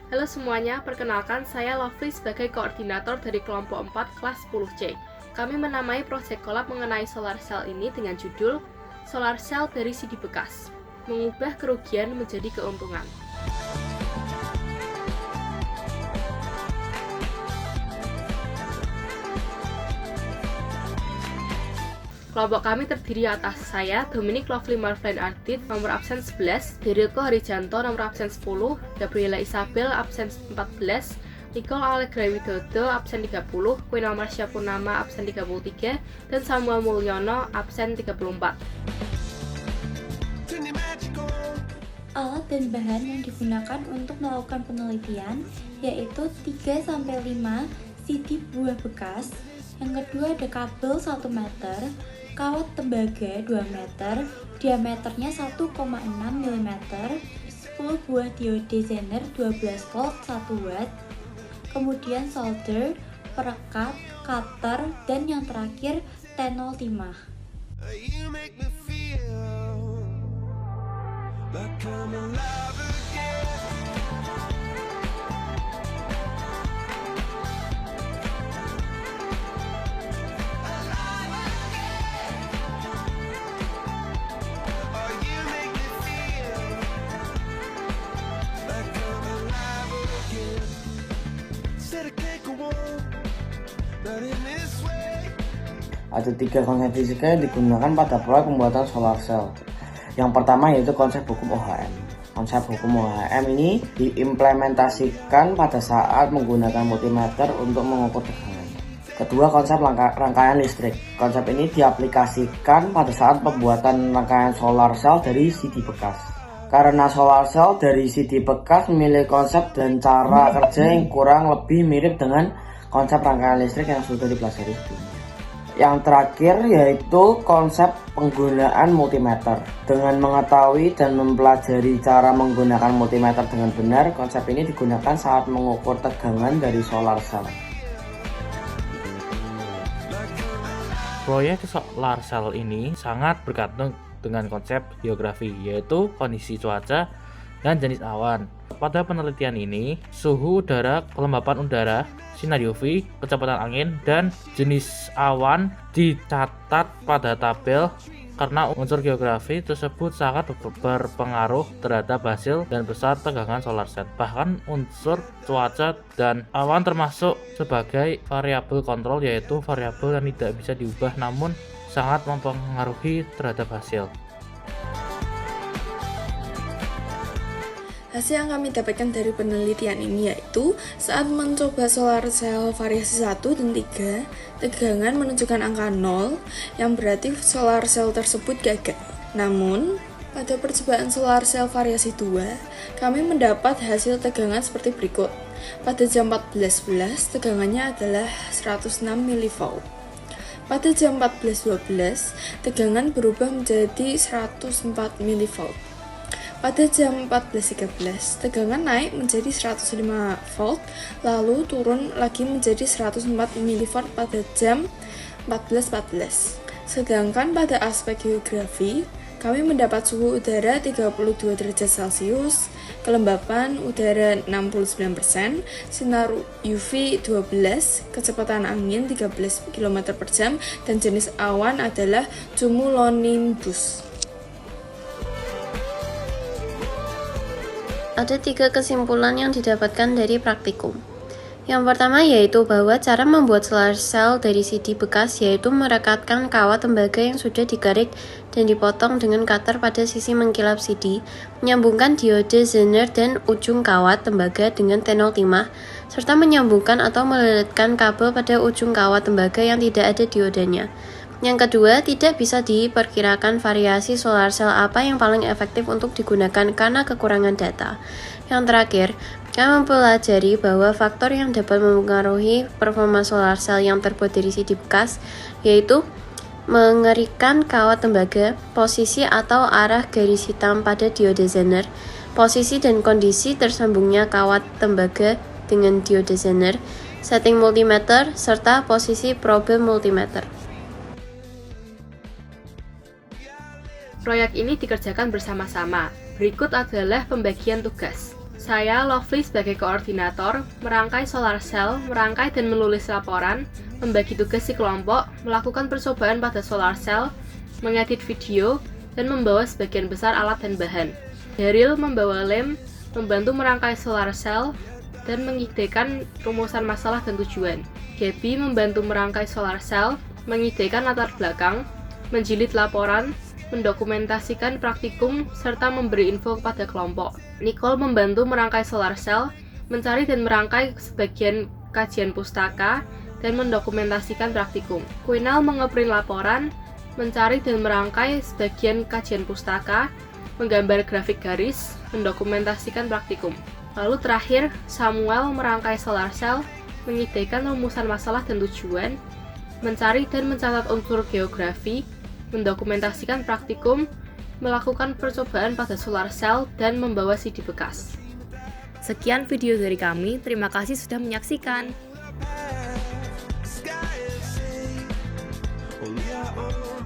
Halo semuanya, perkenalkan saya Lovely sebagai koordinator dari kelompok 4 kelas 10C. Kami menamai proyek kolab mengenai solar cell ini dengan judul Solar Cell dari CD bekas, mengubah kerugian menjadi keuntungan. Kelompok kami terdiri atas saya, Dominic Lovely Marvlin Ardit, nomor absen 11, Derilko Harijanto, nomor absen 10, Gabriela Isabel, absen 14, Nicole Allegra Widodo, absen 30, Queen Amarsya Purnama, absen 33, dan Samuel Mulyono, absen 34. Alat dan bahan yang digunakan untuk melakukan penelitian yaitu 3-5 CD buah bekas. Yang kedua ada kabel 1 meter, kawat tembaga 2 meter, diameternya 1,6 mm, 10 buah diode Zener 12 volt 1 watt, kemudian solder, perekat, cutter, dan yang terakhir T05. Ada 3 konsep fisika yang digunakan pada proyek pembuatan solar cell. Yang pertama yaitu konsep hukum OHM. Konsep hukum OHM ini diimplementasikan pada saat menggunakan multimeter untuk mengukur tegangan. Kedua, konsep rangkaian listrik. Konsep ini diaplikasikan pada saat pembuatan rangkaian solar cell dari CD bekas. Karena solar cell dari CD bekas memiliki konsep dan cara kerja yang kurang lebih mirip dengan konsep rangkaian listrik yang sudah dipelajari sebelumnya. Yang terakhir yaitu konsep penggunaan multimeter. Dengan mengetahui dan mempelajari cara menggunakan multimeter dengan benar, konsep ini digunakan saat mengukur tegangan dari solar cell. Proyek solar cell ini sangat bergantung dengan konsep geografi, yaitu kondisi cuaca dan jenis awan. Pada penelitian ini, suhu udara, kelembapan udara, sinar UV, kecepatan angin, dan jenis awan dicatat pada tabel karena unsur geografi tersebut sangat berpengaruh terhadap hasil dan besar tegangan solar cell. Bahkan unsur cuaca dan awan termasuk sebagai variabel kontrol, yaitu variabel yang tidak bisa diubah namun sangat mempengaruhi terhadap hasil. Hasil yang kami dapatkan dari penelitian ini yaitu saat mencoba solar cell variasi 1 dan 3, tegangan menunjukkan angka 0, yang berarti solar cell tersebut gagal. Namun, pada percobaan solar cell variasi 2, kami mendapat hasil tegangan seperti berikut. Pada jam 14.11, tegangannya adalah 106 mV. Pada jam 14.12, tegangan berubah menjadi 104 mV. Pada jam 14.13, tegangan naik menjadi 105 volt, lalu turun lagi menjadi 104 mV pada jam 14.14. Sedangkan pada aspek geografi, kami mendapat suhu udara 32 derajat Celcius, kelembapan udara 69%, sinar UV 12, kecepatan angin 13 km per jam, dan jenis awan adalah cumulonimbus. Ada 3 kesimpulan yang didapatkan dari praktikum. Yang pertama yaitu bahwa cara membuat solar cell dari CD bekas yaitu merekatkan kawat tembaga yang sudah digarik dan dipotong dengan cutter pada sisi mengkilap CD, menyambungkan diode Zener dan ujung kawat tembaga dengan T05, serta menyambungkan atau melilitkan kabel pada ujung kawat tembaga yang tidak ada diodenya. Yang kedua, tidak bisa diperkirakan variasi solar cell apa yang paling efektif untuk digunakan karena kekurangan data. Yang terakhir, kami mempelajari bahwa faktor yang dapat mempengaruhi performa solar cell yang terbuat dari CD bekas yaitu mengerikan kawat tembaga, posisi atau arah garis hitam pada diode Zener, posisi dan kondisi tersambungnya kawat tembaga dengan diode Zener, setting multimeter, serta posisi probe multimeter. Proyek ini dikerjakan bersama-sama. Berikut adalah pembagian tugas. 1. Saya, Lovely, sebagai koordinator, merangkai solar cell, merangkai dan menulis laporan, membagi tugas di kelompok, melakukan percobaan pada solar cell, mengedit video, dan membawa sebagian besar alat dan bahan. Daryl membawa lem, membantu merangkai solar cell, dan mengidekan rumusan masalah dan tujuan. Gabby membantu merangkai solar cell, mengidekan latar belakang, menjilid laporan, mendokumentasikan praktikum, serta memberi info kepada kelompok. Nicole membantu merangkai solar cell, mencari dan merangkai sebagian kajian pustaka, dan mendokumentasikan praktikum. Quinal mengeprint laporan, mencari dan merangkai sebagian kajian pustaka, menggambar grafik garis, mendokumentasikan praktikum. Lalu terakhir, Samuel merangkai solar cell, mengidekan rumusan masalah dan tujuan, mencari dan mencatat unsur geografi, mendokumentasikan praktikum, melakukan percobaan pada solar cell, dan membawa CD bekas. Sekian video dari kami, terima kasih sudah menyaksikan. Sky is safe. Oh, yeah, oh.